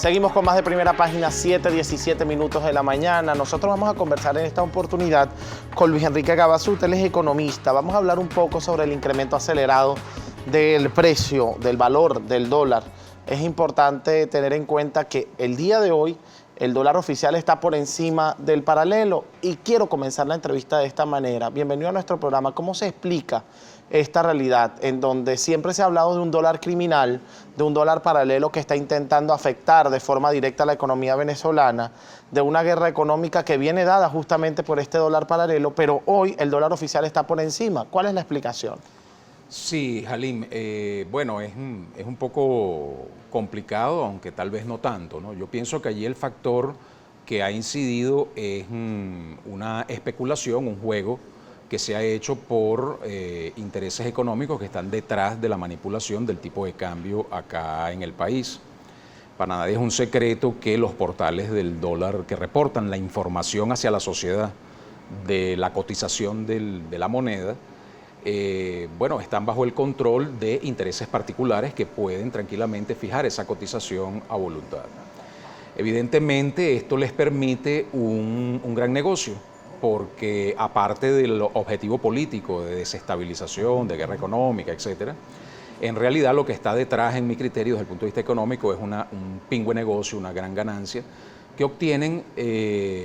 Seguimos con más de Primera Página, 7:17 minutos de la mañana. Nosotros vamos a conversar en esta oportunidad con Luis Enrique Gabazut, él es economista. Vamos a hablar un poco sobre el incremento acelerado del precio, del valor del dólar. Es importante tener en cuenta que el día de hoy el dólar oficial está por encima del paralelo y quiero comenzar la entrevista de esta manera. Bienvenido a nuestro programa. ¿Cómo se explica esta realidad en donde siempre se ha hablado de un dólar criminal, de un dólar paralelo que está intentando afectar de forma directa a la economía venezolana, de una guerra económica que viene dada justamente por este dólar paralelo, pero hoy el dólar oficial está por encima? ¿Cuál es la explicación? Sí, Halim, bueno, es un poco complicado, aunque tal vez no tanto, ¿no? Yo pienso que allí el factor que ha incidido es una especulación, un juego que se ha hecho por intereses económicos que están detrás de la manipulación del tipo de cambio acá en el país. Para nadie es un secreto que los portales del dólar que reportan la información hacia la sociedad de la cotización de la moneda, bueno, están bajo el control de intereses particulares que pueden tranquilamente fijar esa cotización a voluntad. Evidentemente, esto les permite un gran negocio, porque aparte del objetivo político de desestabilización, de guerra económica, etcétera, en realidad lo que está detrás, en mi criterio, desde el punto de vista económico, es un pingüe negocio, una gran ganancia, que obtienen,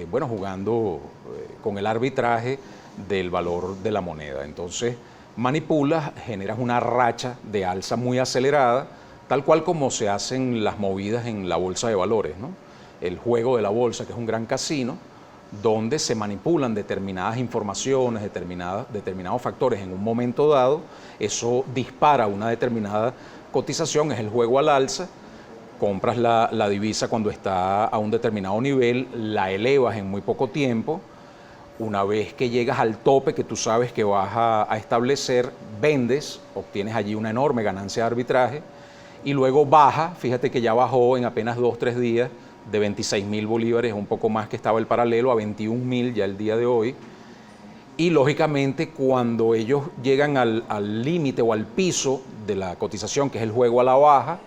bueno, jugando con el arbitraje del valor de la moneda. Entonces, manipulas, generas una racha de alza muy acelerada, tal cual como se hacen las movidas en la bolsa de valores, ¿no? El juego de la bolsa, que es un gran casino, donde se manipulan determinadas informaciones, determinados factores en un momento dado, eso dispara una determinada cotización, es el juego al alza. Compras la divisa cuando está a un determinado nivel, la elevas en muy poco tiempo. Una vez que llegas al tope que tú sabes que vas a establecer, vendes, obtienes allí una enorme ganancia de arbitraje y luego baja, fíjate que ya bajó en apenas 2 o 3 días de 26.000 bolívares, un poco más que estaba el paralelo, a 21.000 ya el día de hoy. Y lógicamente cuando ellos llegan al límite o al piso de la cotización, que es el juego a la baja,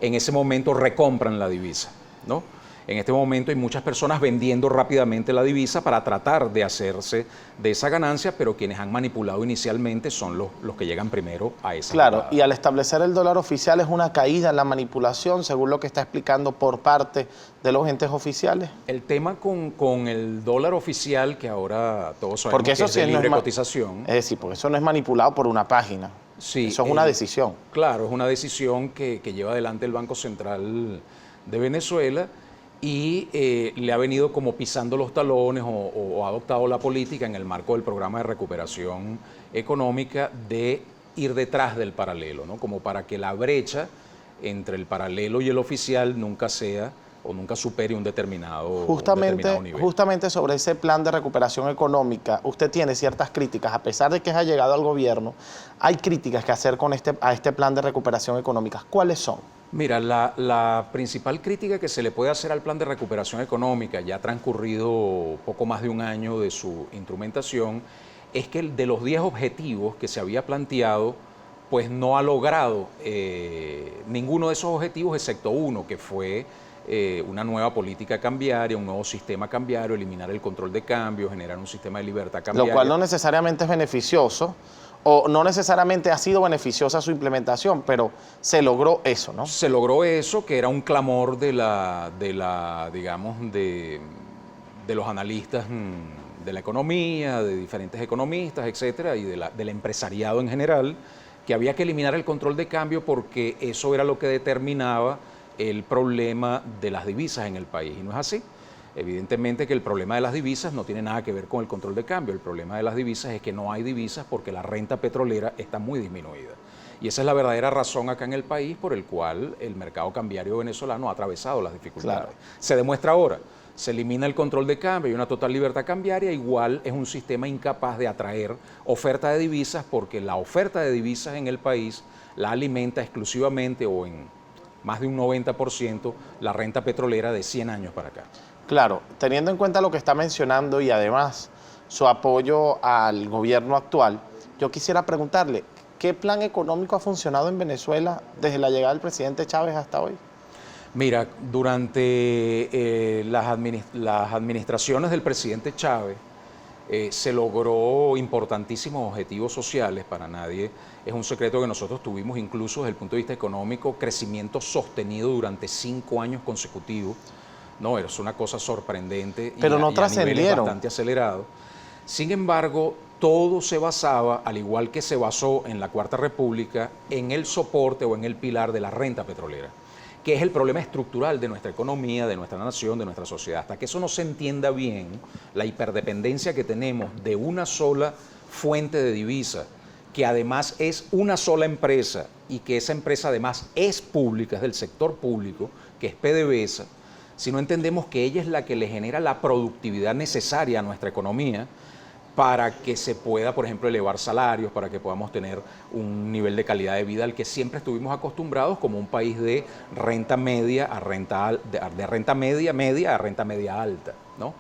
en ese momento recompran la divisa, ¿no? En este momento hay muchas personas vendiendo rápidamente la divisa para tratar de hacerse de esa ganancia, pero quienes han manipulado inicialmente son los que llegan primero a esa Claro, jugada. y al establecer el dólar oficial es una caída en la manipulación, según lo que está explicando por parte de los entes oficiales. El tema con el dólar oficial, que ahora todos sabemos Porque eso que es de sí libre cotización. Es decir, porque eso no es manipulado por una página. Sí, eso es una decisión. Claro, es una decisión que lleva adelante el Banco Central de Venezuela y le ha venido como pisando los talones o ha adoptado la política en el marco del programa de recuperación económica de ir detrás del paralelo, ¿no? Como para que la brecha entre el paralelo y el oficial nunca sea o nunca supere un determinado nivel. Justamente sobre ese plan de recuperación económica, usted tiene ciertas críticas, a pesar de que ha llegado al gobierno, hay críticas que hacer a este plan de recuperación económica. ¿Cuáles son? Mira, la principal crítica que se le puede hacer al plan de recuperación económica, ya ha transcurrido poco más de un año de su instrumentación, es que de los 10 objetivos que se había planteado, pues no ha logrado ninguno de esos objetivos, excepto uno, que fue una nueva política cambiaria, un nuevo sistema cambiario, eliminar el control de cambio, generar un sistema de libertad cambiaria. Lo cual no necesariamente es beneficioso, o no necesariamente ha sido beneficiosa su implementación, pero se logró eso, ¿no? Se logró eso, que era un clamor digamos, de los analistas de la economía, de diferentes economistas, etcétera, y del empresariado en general, que había que eliminar el control de cambio porque eso era lo que determinaba el problema de las divisas en el país, y no es así. Evidentemente que el problema de las divisas no tiene nada que ver con el control de cambio. El problema de las divisas es que no hay divisas porque la renta petrolera está muy disminuida. Y esa es la verdadera razón acá en el país por el cual el mercado cambiario venezolano ha atravesado las dificultades. Claro. Se demuestra ahora, se elimina el control de cambio y una total libertad cambiaria, igual es un sistema incapaz de atraer oferta de divisas porque la oferta de divisas en el país la alimenta exclusivamente o en más de un 90% la renta petrolera de 100 años para acá. Claro, teniendo en cuenta lo que está mencionando y además su apoyo al gobierno actual, yo quisiera preguntarle, ¿qué plan económico ha funcionado en Venezuela desde la llegada del presidente Chávez hasta hoy? Mira, durante las administraciones del presidente Chávez se logró importantísimos objetivos sociales. Para nadie es un secreto que nosotros tuvimos, incluso desde el punto de vista económico, crecimiento sostenido durante 5 años consecutivos. No, es una cosa sorprendente. Pero no y a niveles trascendieron. bastante acelerados. Sin embargo, todo se basaba, al igual que se basó en la Cuarta República, en el soporte o en el pilar de la renta petrolera, que es el problema estructural de nuestra economía, de nuestra nación, de nuestra sociedad. Hasta que eso no se entienda bien, la hiperdependencia que tenemos de una sola fuente de divisa, que además es una sola empresa y que esa empresa además es pública, es del sector público, que es PDVSA, si no entendemos que ella es la que le genera la productividad necesaria a nuestra economía, para que se pueda, por ejemplo, elevar salarios, para que podamos tener un nivel de calidad de vida al que siempre estuvimos acostumbrados como un país de renta media a renta, de renta media media a renta media alta, ¿no?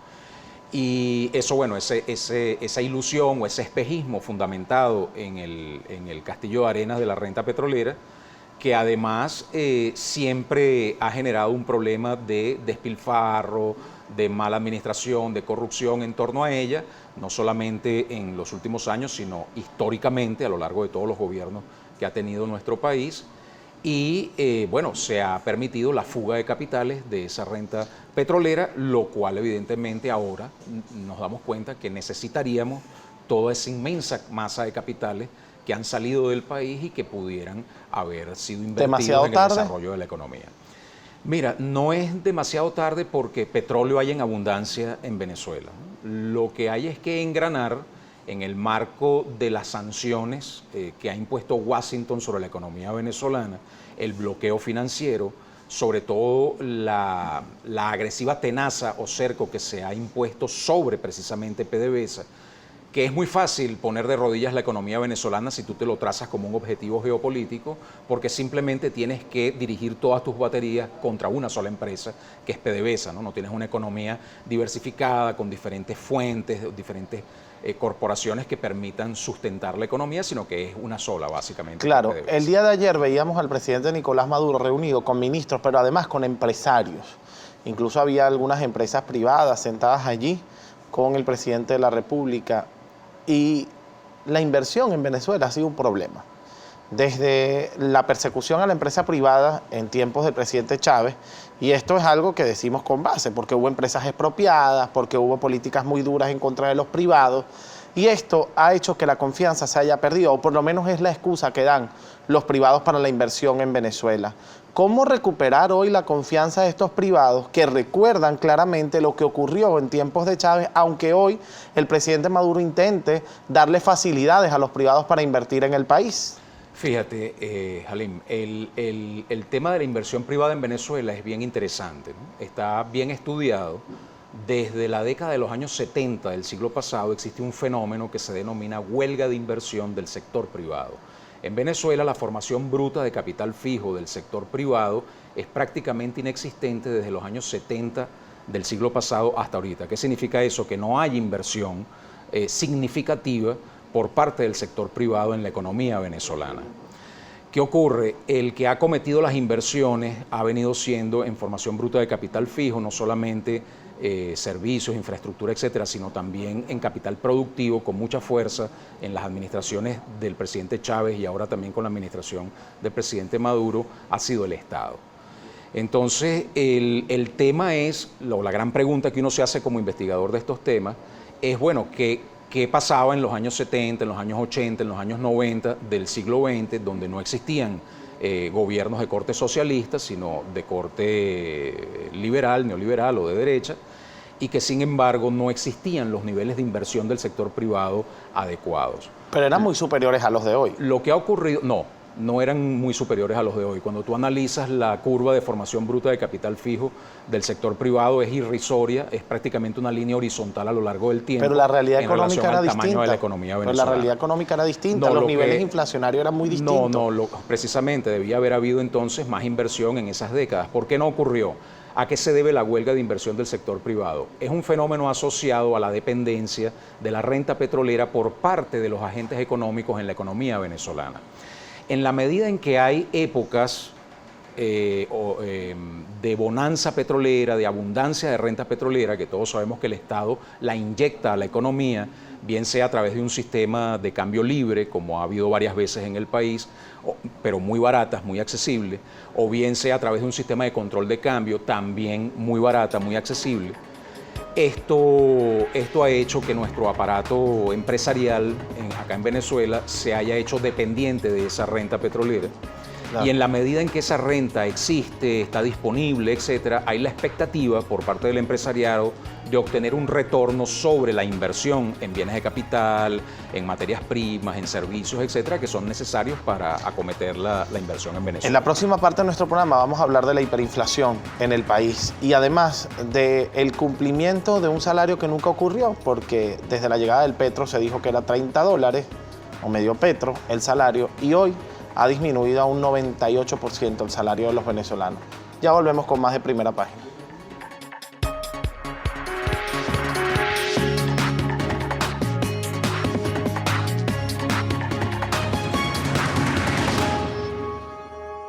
Y eso, bueno, esa ilusión o ese espejismo fundamentado en el castillo de arenas de la renta petrolera, que además siempre ha generado un problema de despilfarro, de mala administración, de corrupción en torno a ella, no solamente en los últimos años, sino históricamente a lo largo de todos los gobiernos que ha tenido nuestro país. Y bueno, se ha permitido la fuga de capitales de esa renta petrolera, lo cual evidentemente ahora nos damos cuenta que necesitaríamos toda esa inmensa masa de capitales que han salido del país y que pudieran haber sido invertidos en el desarrollo de la economía. Mira, no es demasiado tarde porque petróleo hay en abundancia en Venezuela. Lo que hay es que engranar en el marco de las sanciones que ha impuesto Washington sobre la economía venezolana, el bloqueo financiero, sobre todo la agresiva tenaza o cerco que se ha impuesto sobre precisamente PDVSA, que es muy fácil poner de rodillas la economía venezolana si tú te lo trazas como un objetivo geopolítico, porque simplemente tienes que dirigir todas tus baterías contra una sola empresa, que es PDVSA, ¿no? No tienes una economía diversificada con diferentes fuentes, diferentes corporaciones que permitan sustentar la economía, sino que es una sola, básicamente. Claro, el día de ayer veíamos al presidente Nicolás Maduro reunido con ministros, pero además con empresarios. Incluso había algunas empresas privadas sentadas allí con el presidente de la República. Y la inversión en Venezuela ha sido un problema. Desde la persecución a la empresa privada en tiempos del presidente Chávez, y esto es algo que decimos con base, porque hubo empresas expropiadas, porque hubo políticas muy duras en contra de los privados, y esto ha hecho que la confianza se haya perdido, o por lo menos es la excusa que dan los privados para la inversión en Venezuela. ¿Cómo recuperar hoy la confianza de estos privados que recuerdan claramente lo que ocurrió en tiempos de Chávez, aunque hoy el presidente Maduro intente darle facilidades a los privados para invertir en el país? Fíjate, Halim, el tema de la inversión privada en Venezuela es bien interesante, ¿no? Está bien estudiado. Desde la década de los años 70 del siglo pasado existe un fenómeno que se denomina huelga de inversión del sector privado. En Venezuela la formación bruta de capital fijo del sector privado es prácticamente inexistente desde los años 70 del siglo pasado hasta ahorita. ¿Qué significa eso? Que no hay inversión significativa por parte del sector privado en la economía venezolana. ¿Qué ocurre? El que ha cometido las inversiones ha venido siendo en formación bruta de capital fijo, no solamente servicios, infraestructura, etcétera, sino también en capital productivo con mucha fuerza en las administraciones del presidente Chávez y ahora también con la administración del presidente Maduro, ha sido el Estado. Entonces, el tema es, la gran pregunta que uno se hace como investigador de estos temas, es, bueno, ¿qué pasaba en los años 70, en los años 80, en los años 90 del siglo XX, donde no existían gobiernos de corte socialista, sino de corte liberal, neoliberal o de derecha, y que sin embargo no existían los niveles de inversión del sector privado adecuados? Pero eran muy superiores a los de hoy. Lo que ha ocurrido, no eran muy superiores a los de hoy. Cuando tú analizas la curva de formación bruta de capital fijo del sector privado es irrisoria, es prácticamente una línea horizontal a lo largo del tiempo. Pero la realidad económica era distinta. distinta. De la economía venezolana. Pero la realidad económica era distinta, los niveles inflacionarios eran muy distintos. Precisamente debía haber habido entonces más inversión en esas décadas. ¿Por qué no ocurrió? ¿A qué se debe la huelga de inversión del sector privado? Es un fenómeno asociado a la dependencia de la renta petrolera por parte de los agentes económicos en la economía venezolana. En la medida en que hay épocas de bonanza petrolera, de abundancia de renta petrolera, que todos sabemos que el Estado la inyecta a la economía, bien sea a través de un sistema de cambio libre, como ha habido varias veces en el país, pero muy baratas, muy accesibles, o bien sea a través de un sistema de control de cambio, también muy barata, muy accesible. Esto ha hecho que nuestro aparato empresarial acá en Venezuela se haya hecho dependiente de esa renta petrolera. Claro. Y en la medida en que esa renta existe, está disponible, etcétera, hay la expectativa por parte del empresariado de obtener un retorno sobre la inversión en bienes de capital, en materias primas, en servicios, etcétera, que son necesarios para acometer la inversión en Venezuela. En la próxima parte de nuestro programa vamos a hablar de la hiperinflación en el país y además del cumplimiento de un salario que nunca ocurrió, porque desde la llegada del petro se dijo que era $30 o medio petro el salario y hoy ha disminuido a un 98% el salario de los venezolanos. Ya volvemos con más de Primera Página.